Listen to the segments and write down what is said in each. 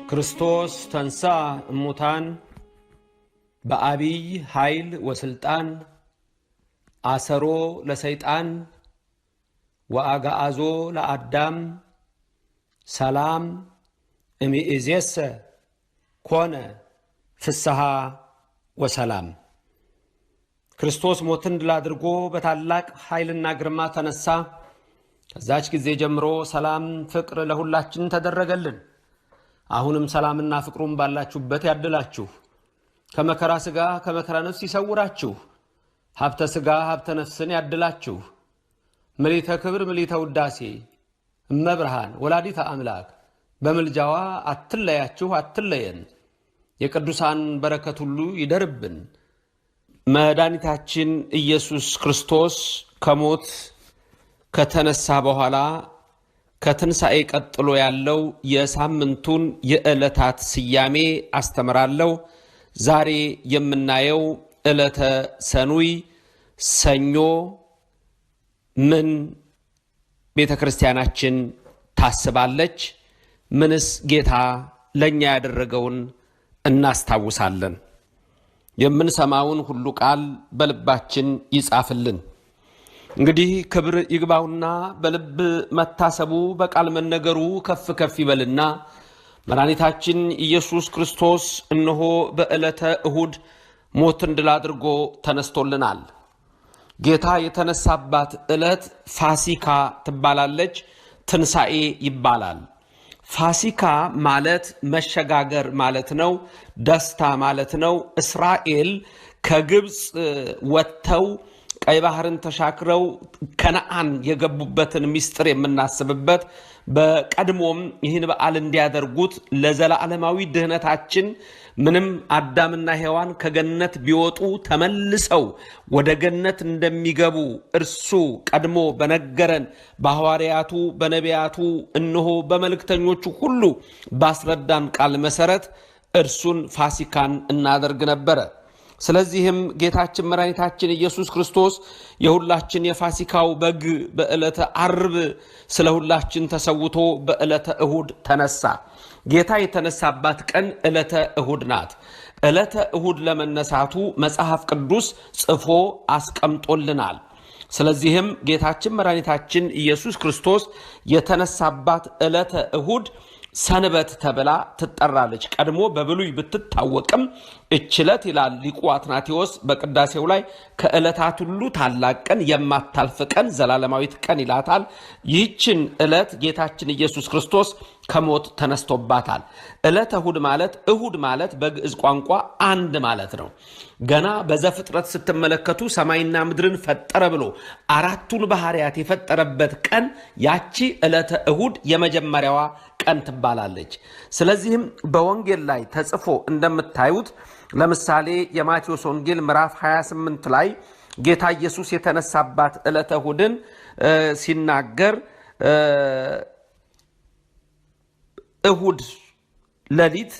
ክርስቶስ ተንሳ እሙታን በአቢይ ኃይል ወስልጣን አሰሮ ለሰይጣን ወአጋአዞ ለአዳም ሰላም እምይእዜሰ ኮነ ፍስሐ ወሰላም። ክርስቶስ ሞትን ድል አድርጎ በታላቅ ኃይልና ግርማ ተነሳ። ከዛች ጊዜ ጀምሮ ሰላም ፍቅር ለሁላችን ተደረገልን። አሁንም ሰላምና ፍቅሩን ባላችሁበት ያድላችሁ። ከመከራ ሥጋ ከመከራ ነፍስ ይሰውራችሁ። ሀብተ ሥጋ ሀብተ ነፍስን ያድላችሁ። ምልዕተ ክብር ምልዕተ ውዳሴ እመብርሃን ወላዲተ አምላክ በምልጃዋ አትለያችሁ አትለየን። የቅዱሳን በረከት ሁሉ ይደርብን። መድኃኒታችን ኢየሱስ ክርስቶስ ከሞት ከተነሳ በኋላ ከትንሣኤ ቀጥሎ ያለው የሳምንቱን የዕለታት ስያሜ አስተምራለሁ። ዛሬ የምናየው ዕለተ ሰኑይ ሰኞ ምን ቤተ ክርስቲያናችን ታስባለች? ምንስ ጌታ ለእኛ ያደረገውን እናስታውሳለን? የምንሰማውን ሁሉ ቃል በልባችን ይጻፍልን። እንግዲህ ክብር ይግባውና በልብ መታሰቡ በቃል መነገሩ ከፍ ከፍ ይበልና መድኃኒታችን ኢየሱስ ክርስቶስ እነሆ በዕለተ እሁድ ሞትን ድል አድርጎ ተነስቶልናል። ጌታ የተነሳባት ዕለት ፋሲካ ትባላለች፣ ትንሣኤ ይባላል። ፋሲካ ማለት መሸጋገር ማለት ነው፣ ደስታ ማለት ነው። እስራኤል ከግብፅ ወጥተው ቀይ ባህርን ተሻክረው ከነዓን የገቡበትን ምስጢር የምናስብበት፣ በቀድሞም ይህን በዓል እንዲያደርጉት ለዘላለማዊ ድህነታችን ምንም አዳምና ሔዋን ከገነት ቢወጡ ተመልሰው ወደ ገነት እንደሚገቡ እርሱ ቀድሞ በነገረን በሐዋርያቱ በነቢያቱ እነሆ በመልእክተኞቹ ሁሉ ባስረዳን ቃል መሰረት እርሱን ፋሲካን እናደርግ ነበረ። ስለዚህም ጌታችን መድኃኒታችን ኢየሱስ ክርስቶስ የሁላችን የፋሲካው በግ በዕለተ ዓርብ ስለ ሁላችን ተሰውቶ በዕለተ እሁድ ተነሳ። ጌታ የተነሳባት ቀን ዕለተ እሁድ ናት። ዕለተ እሁድ ለመነሳቱ መጽሐፍ ቅዱስ ጽፎ አስቀምጦልናል። ስለዚህም ጌታችን መድኃኒታችን ኢየሱስ ክርስቶስ የተነሳባት ዕለተ እሁድ ሰንበት ተብላ ትጠራለች። ቀድሞ በብሉይ ብትታወቅም እችለት ይላል ሊቁ አትናቴዎስ በቅዳሴው ላይ ከዕለታት ሁሉ ታላቅ ቀን የማታልፍ ቀን ዘላለማዊት ቀን ይላታል። ይህችን ዕለት ጌታችን ኢየሱስ ክርስቶስ ከሞት ተነስቶባታል። ዕለተ እሁድ ማለት በግዕዝ ቋንቋ አንድ ማለት ነው። ገና በዘፍጥረት ስትመለከቱ ሰማይና ምድርን ፈጠረ ብሎ አራቱን ባህሪያት የፈጠረበት ቀን ያቺ ዕለተ እሁድ የመጀመሪያዋ ቀን ትባላለች። ስለዚህም በወንጌል ላይ ተጽፎ እንደምታዩት ለምሳሌ የማቴዎስ ወንጌል ምዕራፍ 28 ላይ ጌታ ኢየሱስ የተነሳባት ዕለተ እሁድን ሲናገር እሁድ ሌሊት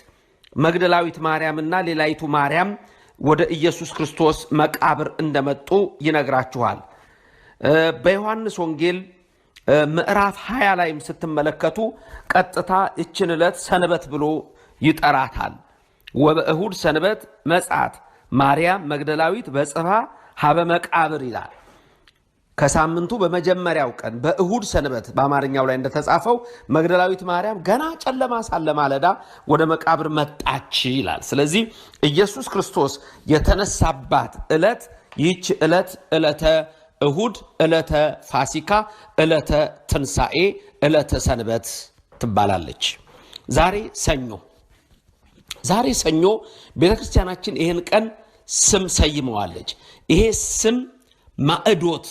መግደላዊት ማርያምና ሌላይቱ ማርያም ወደ ኢየሱስ ክርስቶስ መቃብር እንደመጡ ይነግራችኋል። በዮሐንስ ወንጌል ምዕራፍ 20 ላይም ስትመለከቱ ቀጥታ እችን ዕለት ሰንበት ብሎ ይጠራታል። ወበእሁድ ሰንበት መጻት ማርያም መግደላዊት በጽባ ሀበ መቃብር ይላል። ከሳምንቱ በመጀመሪያው ቀን በእሁድ ሰንበት በአማርኛው ላይ እንደተጻፈው መግደላዊት ማርያም ገና ጨለማ ሳለ ማለዳ ወደ መቃብር መጣች ይላል። ስለዚህ ኢየሱስ ክርስቶስ የተነሳባት ዕለት ይህች ዕለት ዕለተ እሁድ፣ ዕለተ ፋሲካ፣ ዕለተ ትንሣኤ፣ ዕለተ ሰንበት ትባላለች። ዛሬ ሰኞ ቤተ ክርስቲያናችን ይህን ቀን ስም ሰይመዋለች። ይሄ ስም ማዕዶት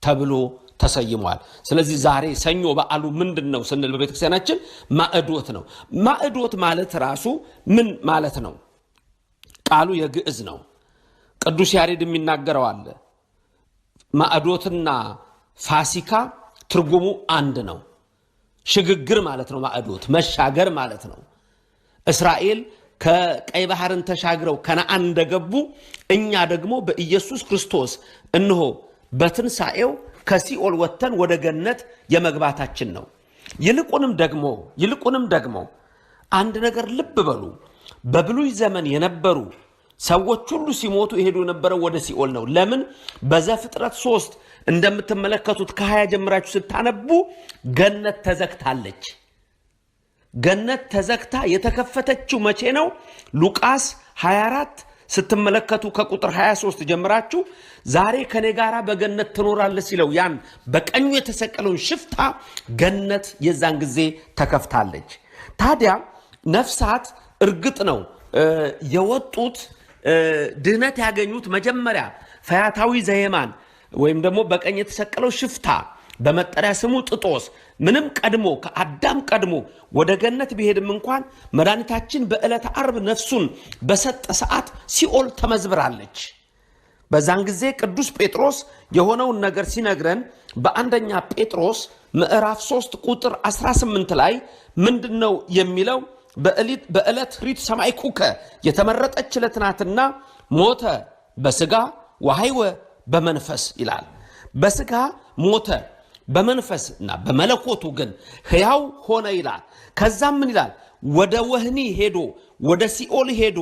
ተብሎ ተሰይሟል። ስለዚህ ዛሬ ሰኞ በዓሉ ምንድን ነው ስንል በቤተ ክርስቲያናችን ማዕዶት ነው። ማዕዶት ማለት ራሱ ምን ማለት ነው? ቃሉ የግዕዝ ነው። ቅዱስ ያሬድ የሚናገረው አለ። ማዕዶትና ፋሲካ ትርጉሙ አንድ ነው። ሽግግር ማለት ነው። ማዕዶት መሻገር ማለት ነው። እስራኤል ከቀይ ባህርን ተሻግረው ከነዓን እንደገቡ እኛ ደግሞ በኢየሱስ ክርስቶስ እነሆ በትንሣኤው ከሲኦል ወጥተን ወደ ገነት የመግባታችን ነው። ይልቁንም ደግሞ አንድ ነገር ልብ በሉ። በብሉይ ዘመን የነበሩ ሰዎች ሁሉ ሲሞቱ ይሄዱ የነበረው ወደ ሲኦል ነው። ለምን? በዘፍጥረት 3 እንደምትመለከቱት ከ20 ጀምራችሁ ስታነቡ ገነት ተዘግታለች። ገነት ተዘግታ የተከፈተችው መቼ ነው? ሉቃስ 24 ስትመለከቱ ከቁጥር 23 ጀምራችሁ ዛሬ ከኔ ጋራ በገነት ትኖራለህ ሲለው ያን በቀኙ የተሰቀለውን ሽፍታ ገነት የዛን ጊዜ ተከፍታለች። ታዲያ ነፍሳት እርግጥ ነው የወጡት ድህነት ያገኙት መጀመሪያ ፈያታዊ ዘየማን ወይም ደግሞ በቀኝ የተሰቀለው ሽፍታ በመጠሪያ ስሙ ጥጦስ ምንም ቀድሞ ከአዳም ቀድሞ ወደ ገነት ቢሄድም እንኳን መድኃኒታችን በዕለተ ዓርብ ነፍሱን በሰጠ ሰዓት ሲኦል ተመዝብራለች። በዛን ጊዜ ቅዱስ ጴጥሮስ የሆነውን ነገር ሲነግረን በአንደኛ ጴጥሮስ ምዕራፍ 3 ቁጥር 18 ላይ ምንድነው የሚለው? በዕለት ሪት ሰማይ ኩከ የተመረጠች ዕለት ናትና ሞተ በስጋ ወሐይወ በመንፈስ ይላል። በስጋ ሞተ በመንፈስና በመለኮቱ ግን ሕያው ሆነ ይላል። ከዛም ምን ይላል? ወደ ወህኒ ሄዶ ወደ ሲኦል ሄዶ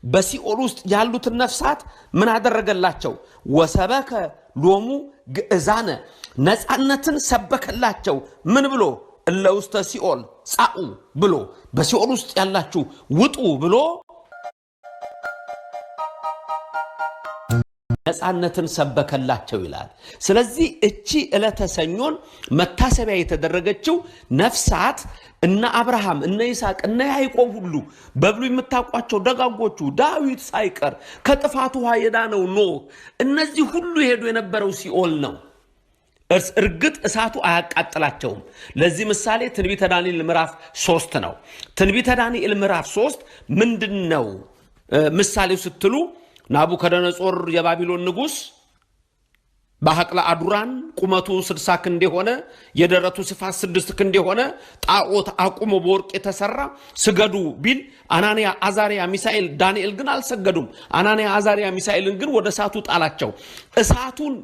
በሲኦል ውስጥ ያሉትን ነፍሳት ምን አደረገላቸው? ወሰበከ ሎሙ ግእዛነ ነፃነትን ሰበከላቸው። ምን ብሎ? እለ ውስተ ሲኦል ጻኡ ብሎ በሲኦል ውስጥ ያላችሁ ውጡ ብሎ ነፃነትን ሰበከላቸው ይላል። ስለዚህ እቺ ዕለተ ሰኞን መታሰቢያ የተደረገችው ነፍሳት እነ አብርሃም እነ ይስሐቅ እነ ያዕቆብ ሁሉ በብሉይ የምታውቋቸው ደጋጎቹ ዳዊት ሳይቀር ከጥፋት ውሃ የዳነው ኖህ እነዚህ ሁሉ የሄዱ የነበረው ሲኦል ነው። እርግጥ እሳቱ አያቃጥላቸውም። ለዚህ ምሳሌ ትንቢተ ዳንኤል ምዕራፍ 3 ነው። ትንቢተ ዳንኤል ምዕራፍ 3 ምንድነው ምሳሌው ስትሉ ናቡከደነጾር የባቢሎን ንጉስ በሐቅለ አዱራን ቁመቱ 60 ክንድ የሆነ የደረቱ ስፋት 6 ክንድ የሆነ ጣዖት አቁሞ በወርቅ የተሰራ ስገዱ ቢል አናንያ አዛሪያ ሚሳኤል ዳንኤል ግን አልሰገዱም። አናንያ አዛሪያ ሚሳኤልን ግን ወደ እሳቱ ጣላቸው። እሳቱን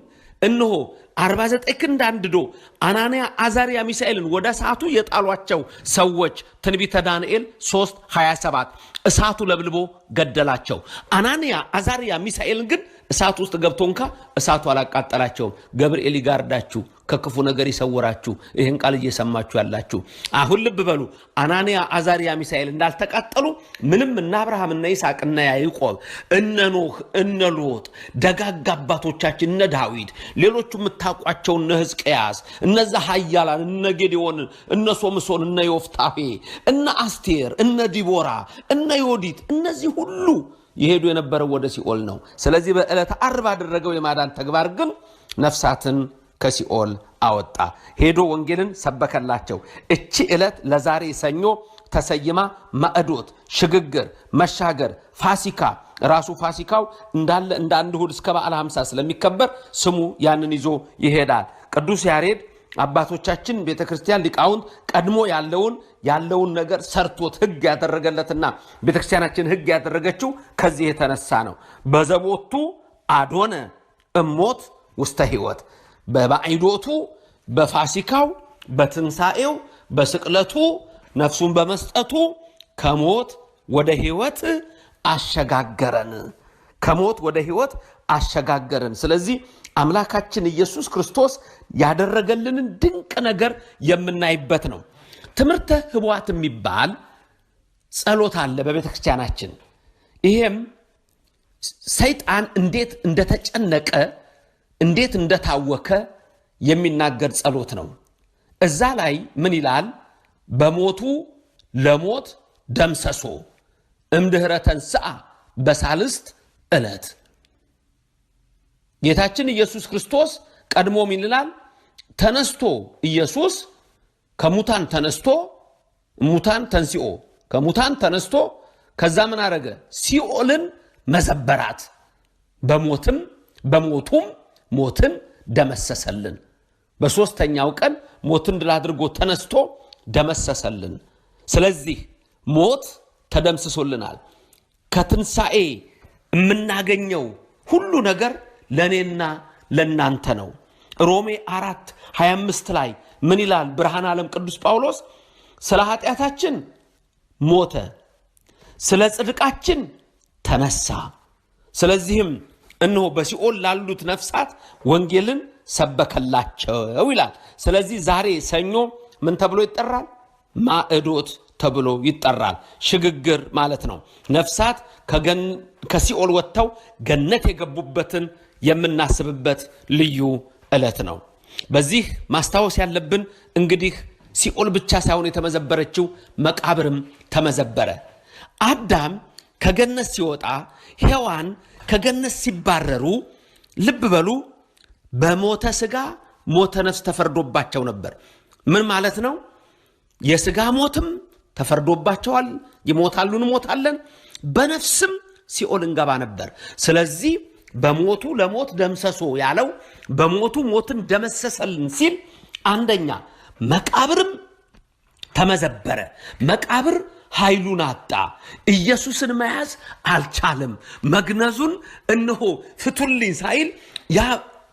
እነሆ 49 ክንድ አንድዶ አናንያ አዛሪያ ሚሳኤልን ወደ እሳቱ የጣሏቸው ሰዎች ትንቢተ ዳንኤል 3:27 እሳቱ ለብልቦ ገደላቸው። አናንያ አዛሪያ ሚሳኤልን ግን እሳቱ ውስጥ ገብቶ እንካ እሳቱ አላቃጠላቸውም። ገብርኤል ይጋርዳችሁ ከክፉ ነገር ይሰውራችሁ። ይህን ቃል እየሰማችሁ ያላችሁ አሁን ልብ በሉ። አናንያ አዛሪያ ሚሳኤል እንዳልተቃጠሉ ምንም እነ አብርሃም እነ ይስሐቅ እነ ያዕቆብ እነ ኖህ እነ ሎጥ ደጋግ አባቶቻችን እነ ዳዊት ሌሎቹ የምታውቋቸው እነ ሕዝቅያስ እነዛ ኃያላን እነ ጌዴዎን እነ ሶምሶን እነ ዮፍታሔ እነ አስቴር እነ ዲቦራ እነ ዮዲት እነዚህ ሁሉ የሄዱ የነበረው ወደ ሲኦል ነው። ስለዚህ በዕለተ ዓርብ አደረገው የማዳን ተግባር ግን ነፍሳትን ከሲኦል አወጣ። ሄዶ ወንጌልን ሰበከላቸው። እቺ ዕለት ለዛሬ ሰኞ ተሰይማ ማዕዶት፣ ሽግግር፣ መሻገር፣ ፋሲካ ራሱ ፋሲካው እንዳለ እንደ አንድ እሑድ እስከ በዓለ 50 ስለሚከበር ስሙ ያንን ይዞ ይሄዳል። ቅዱስ ያሬድ አባቶቻችን ቤተክርስቲያን ሊቃውንት ቀድሞ ያለውን ነገር ሰርቶት ሕግ ያደረገለትና ቤተክርስቲያናችን ሕግ ያደረገችው ከዚህ የተነሳ ነው። በዘቦቱ አዶነ እሞት ውስተ ሕይወት በማዕዶቱ በፋሲካው በትንሣኤው በስቅለቱ ነፍሱን በመስጠቱ ከሞት ወደ ሕይወት አሸጋገረን። ከሞት ወደ ሕይወት አሸጋገረን። ስለዚህ አምላካችን ኢየሱስ ክርስቶስ ያደረገልንን ድንቅ ነገር የምናይበት ነው። ትምህርተ ኅቡዓት የሚባል ጸሎት አለ በቤተ ክርስቲያናችን። ይሄም ሰይጣን እንዴት እንደተጨነቀ እንዴት እንደታወከ የሚናገር ጸሎት ነው። እዛ ላይ ምን ይላል? በሞቱ ለሞት ደምሰሶ እምድኅረ ተንሥአ በሳልስት ዕለት። ጌታችን ኢየሱስ ክርስቶስ ቀድሞ ምን ይላል? ተነስቶ ኢየሱስ ከሙታን ተነስቶ ሙታን ተንሲኦ ከሙታን ተነስቶ ከዛ ምን አረገ? ሲኦልን መዘበራት። በሞቱም ሞትን ደመሰሰልን። በሶስተኛው ቀን ሞትን ድል አድርጎ ተነስቶ ደመሰሰልን። ስለዚህ ሞት ተደምስሶልናል። ከትንሣኤ የምናገኘው ሁሉ ነገር ለኔና ለናንተ ነው። ሮሜ 4:25 ላይ ምን ይላል? ብርሃነ ዓለም ቅዱስ ጳውሎስ ስለ ኃጢአታችን ሞተ፣ ስለ ጽድቃችን ተነሳ። ስለዚህም እነሆ በሲኦል ላሉት ነፍሳት ወንጌልን ሰበከላቸው ይላል። ስለዚህ ዛሬ ሰኞ ምን ተብሎ ይጠራል? ማዕዶት ተብሎ ይጠራል። ሽግግር ማለት ነው። ነፍሳት ከሲኦል ወጥተው ገነት የገቡበትን የምናስብበት ልዩ ዕለት ነው። በዚህ ማስታወስ ያለብን እንግዲህ ሲኦል ብቻ ሳይሆን የተመዘበረችው መቃብርም ተመዘበረ። አዳም ከገነት ሲወጣ፣ ሔዋን ከገነት ሲባረሩ፣ ልብ በሉ፣ በሞተ ሥጋ ሞተ ነፍስ ተፈርዶባቸው ነበር። ምን ማለት ነው? የሥጋ ሞትም ተፈርዶባቸዋል። ይሞታሉ፣ እንሞታለን። በነፍስም ሲኦል እንገባ ነበር። ስለዚህ በሞቱ ለሞት ደምሰሶ ያለው በሞቱ ሞትን ደመሰሰልን ሲል አንደኛ መቃብርም ተመዘበረ። መቃብር ኃይሉን አጣ። ኢየሱስን መያዝ አልቻለም። መግነዙን እነሆ ፍቱልኝ ሳይል ያ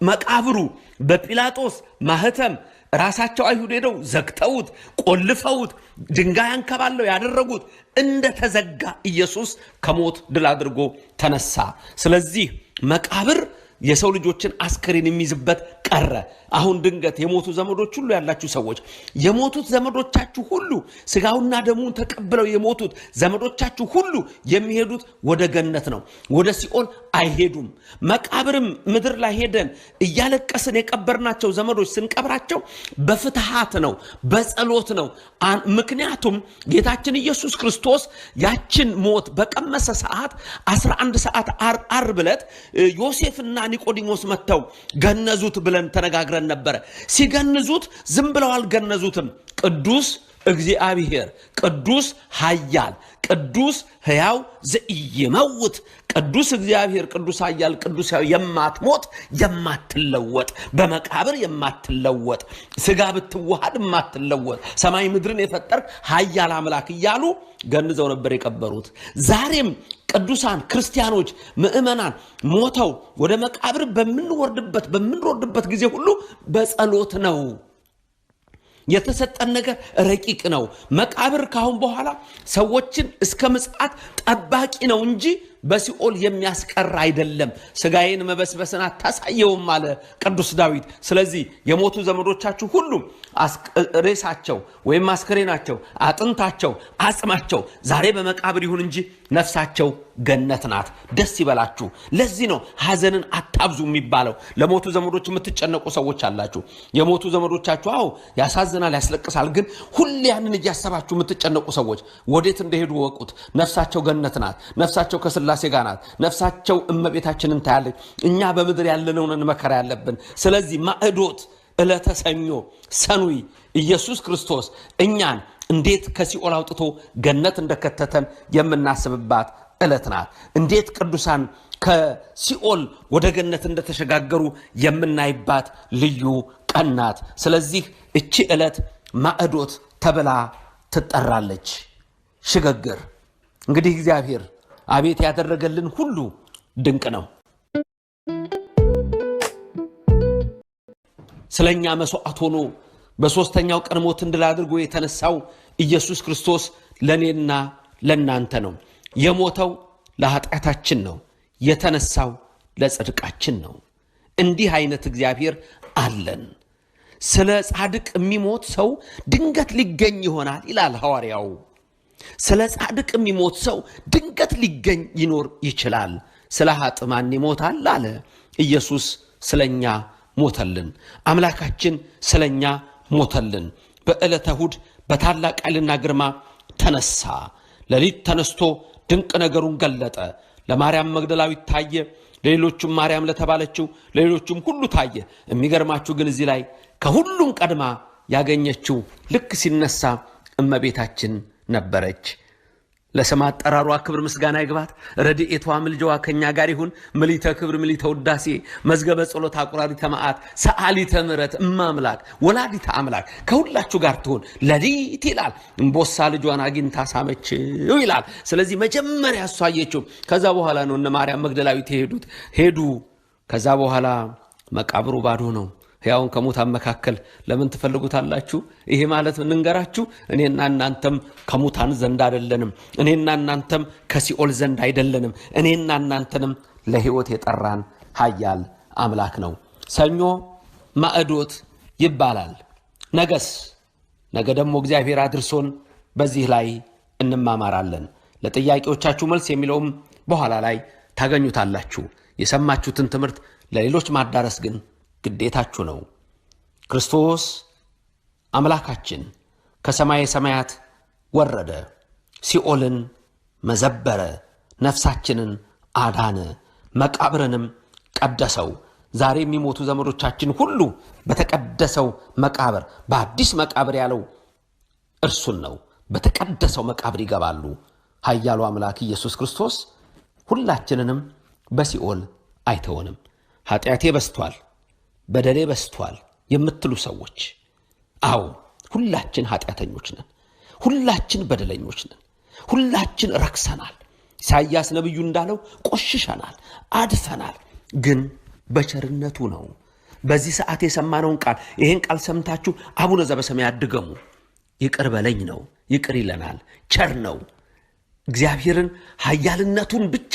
መቃብሩ በጲላጦስ ማህተም ራሳቸው አይሁድ ሄደው ዘግተውት ቆልፈውት ድንጋይ አንከባለው ያደረጉት እንደተዘጋ ኢየሱስ ከሞት ድል አድርጎ ተነሳ። ስለዚህ መቃብር የሰው ልጆችን አስከሬን የሚይዝበት ቀረ። አሁን ድንገት የሞቱ ዘመዶች ሁሉ ያላችሁ ሰዎች የሞቱት ዘመዶቻችሁ ሁሉ ስጋውና ደሙን ተቀብለው የሞቱት ዘመዶቻችሁ ሁሉ የሚሄዱት ወደ ገነት ነው፣ ወደ ሲኦል አይሄዱም። መቃብርም ምድር ላይ ሄደን እያለቀስን የቀበርናቸው ዘመዶች ስንቀብራቸው በፍትሃት ነው፣ በጸሎት ነው። ምክንያቱም ጌታችን ኢየሱስ ክርስቶስ ያችን ሞት በቀመሰ ሰዓት 11 ሰዓት ዓርብ ዕለት ዮሴፍና ኒቆዲሞስ መጥተው ገነዙት ብለን ተነጋግረን ነበረ። ሲገንዙት ዝም ብለው አልገነዙትም። ቅዱስ እግዚአብሔር፣ ቅዱስ ኃያል፣ ቅዱስ ሕያው ዘኢይመውት፣ ቅዱስ እግዚአብሔር፣ ቅዱስ ኃያል፣ ቅዱስ ሕያው፣ የማትሞት የማትለወጥ፣ በመቃብር የማትለወጥ፣ ስጋ ብትዋሃድ የማትለወጥ፣ ሰማይ ምድርን የፈጠርክ ኃያል አምላክ እያሉ ገንዘው ነበር የቀበሩት። ዛሬም ቅዱሳን ክርስቲያኖች ምእመናን ሞተው ወደ መቃብር በምንወርድበት ጊዜ ሁሉ በጸሎት ነው። የተሰጠን ነገር ረቂቅ ነው። መቃብር ካሁን በኋላ ሰዎችን እስከ ምጽአት ጠባቂ ነው እንጂ በሲኦል የሚያስቀር አይደለም። ስጋዬን መበስበስን አታሳየውም አለ ቅዱስ ዳዊት። ስለዚህ የሞቱ ዘመዶቻችሁ ሁሉ ሬሳቸው ወይም አስከሬናቸው፣ አጥንታቸው፣ አጽማቸው ዛሬ በመቃብር ይሁን እንጂ ነፍሳቸው ገነት ናት። ደስ ይበላችሁ። ለዚህ ነው ሐዘንን አታብዙ የሚባለው። ለሞቱ ዘመዶች የምትጨነቁ ሰዎች አላችሁ። የሞቱ ዘመዶቻችሁ አዎ ያሳዝናል፣ ያስለቅሳል። ግን ሁሌ ያንን እያሰባችሁ የምትጨነቁ ሰዎች ወዴት እንደሄዱ ወቁት። ነፍሳቸው ገነት ናት። ነፍሳቸው ከስላሴ ጋር ናት። ነፍሳቸው እመቤታችንን ታያለች። እኛ በምድር ያለነውን መከራ ያለብን። ስለዚህ ማዕዶት ዕለተ ሰኞ ሰኑይ ኢየሱስ ክርስቶስ እኛን እንዴት ከሲኦል አውጥቶ ገነት እንደከተተን የምናስብባት ዕለት ናት። እንዴት ቅዱሳን ከሲኦል ወደ ገነት እንደተሸጋገሩ የምናይባት ልዩ ቀን ናት። ስለዚህ እቺ ዕለት ማዕዶት ተብላ ትጠራለች። ሽግግር እንግዲህ እግዚአብሔር አቤት ያደረገልን ሁሉ ድንቅ ነው። ስለኛ መስዋዕት ሆኖ በሶስተኛው ቀን ሞትን ድል አድርጎ የተነሳው ኢየሱስ ክርስቶስ ለኔና ለናንተ ነው። የሞተው ለኃጢአታችን ነው፣ የተነሳው ለጽድቃችን ነው። እንዲህ አይነት እግዚአብሔር አለን። ስለ ጻድቅ የሚሞት ሰው ድንገት ሊገኝ ይሆናል ይላል ሐዋርያው። ስለ ጻድቅ የሚሞት ሰው ድንገት ሊገኝ ይኖር ይችላል። ስለ ኃጥእ ማን ይሞታል አለ። ኢየሱስ ስለኛ ሞተልን። አምላካችን ስለኛ ሞተልን። በዕለተ እሑድ በታላቅ ኃይልና ግርማ ተነሳ። ሌሊት ተነስቶ ድንቅ ነገሩን ገለጠ። ለማርያም መግደላዊት ታየ፣ ለሌሎቹም ማርያም ለተባለችው ለሌሎቹም ሁሉ ታየ። የሚገርማችሁ ግን እዚህ ላይ ከሁሉም ቀድማ ያገኘችው ልክ ሲነሳ እመቤታችን ነበረች። ለስም አጠራሯ ክብር ምስጋና ይግባት። ረድኤቷ ምልጃዋ ከኛ ጋር ይሁን። ምሊተ ክብር ምሊተ ውዳሴ መዝገበ ጸሎት አቁራሪተ መዓት ሰዓሊተ ምሕረት እማምላክ ወላዲተ አምላክ ከሁላችሁ ጋር ትሁን። ሌሊት ይላል እምቦሳ ልጇን አግኝታ ሳመችው ይላል። ስለዚህ መጀመሪያ እሷ አየችው። ከዛ በኋላ ነው እነ ማርያም መግደላዊት ሄዱ። ከዛ በኋላ መቃብሩ ባዶ ነው። ሕያውን ከሙታን መካከል ለምን ትፈልጉታላችሁ? ይሄ ማለት እንንገራችሁ፣ እኔና እናንተም ከሙታን ዘንድ አይደለንም። እኔና እናንተም ከሲኦል ዘንድ አይደለንም። እኔና እናንተንም ለሕይወት የጠራን ኃያል አምላክ ነው። ሰኞ ማዕዶት ይባላል። ነገ ደግሞ እግዚአብሔር አድርሶን በዚህ ላይ እንማማራለን። ለጥያቄዎቻችሁ መልስ የሚለውም በኋላ ላይ ታገኙታላችሁ። የሰማችሁትን ትምህርት ለሌሎች ማዳረስ ግን ግዴታችሁ ነው። ክርስቶስ አምላካችን ከሰማየ ሰማያት ወረደ፣ ሲኦልን መዘበረ፣ ነፍሳችንን አዳነ፣ መቃብርንም ቀደሰው። ዛሬ የሚሞቱ ዘመዶቻችን ሁሉ በተቀደሰው መቃብር፣ በአዲስ መቃብር ያለው እርሱን ነው። በተቀደሰው መቃብር ይገባሉ። ኃያሉ አምላክ ኢየሱስ ክርስቶስ ሁላችንንም በሲኦል አይተወንም። ኃጢአቴ በስቷል፣ በደሌ በስቷል የምትሉ ሰዎች፣ አዎ ሁላችን ኃጢአተኞች ነን፣ ሁላችን በደለኞች ነን፣ ሁላችን ረክሰናል። ኢሳይያስ ነብዩ እንዳለው ቆሽሸናል፣ አድፈናል። ግን በቸርነቱ ነው። በዚህ ሰዓት የሰማነውን ቃል፣ ይሄን ቃል ሰምታችሁ አቡነ ዘበሰማያት ድገሙ። ይቅር በለኝ ነው፣ ይቅር ይለናል። ቸር ነው። እግዚአብሔርን ኃያልነቱን ብቻ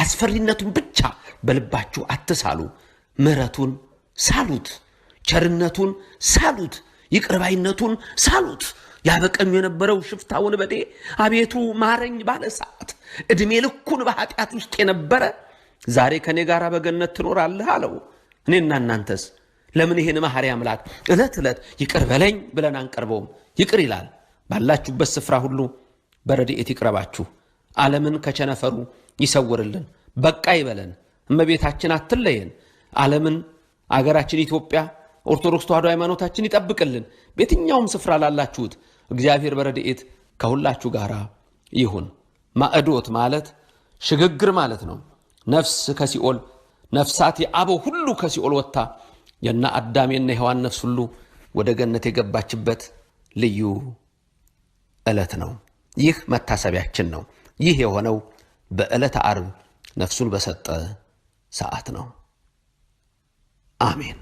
አስፈሪነቱን ብቻ በልባችሁ አትሳሉ። ምሕረቱን ሳሉት፣ ቸርነቱን ሳሉት፣ ይቅርባይነቱን ሳሉት። ያበቀኙ የነበረው ሽፍታ ወንበዴ አቤቱ ማረኝ ባለ ሰዓት ዕድሜ ልኩን በኃጢአት ውስጥ የነበረ ዛሬ ከኔ ጋር በገነት ትኖራለህ አለው። እኔና እናንተስ ለምን ይሄን መሐሪ አምላክ ዕለት ዕለት ይቅር በለኝ ብለን አንቀርበውም? ይቅር ይላል። ባላችሁበት ስፍራ ሁሉ በረድኤት ይቅረባችሁ። ዓለምን ከቸነፈሩ ይሰውርልን፣ በቃ ይበለን። እመቤታችን አትለየን። ዓለምን፣ አገራችን ኢትዮጵያ ኦርቶዶክስ ተዋሕዶ ሃይማኖታችን ይጠብቅልን። በየትኛውም ስፍራ ላላችሁት እግዚአብሔር በረድኤት ከሁላችሁ ጋር ይሁን። ማዕዶት ማለት ሽግግር ማለት ነው። ነፍስ ከሲኦል ነፍሳት የአበው ሁሉ ከሲኦል ወጥታ የና አዳምና ሔዋን ነፍስ ሁሉ ወደ ገነት የገባችበት ልዩ ዕለት ነው። ይህ መታሰቢያችን ነው። ይህ የሆነው በዕለተ ዓርብ ነፍሱን በሰጠ ሰዓት ነው። አሜን።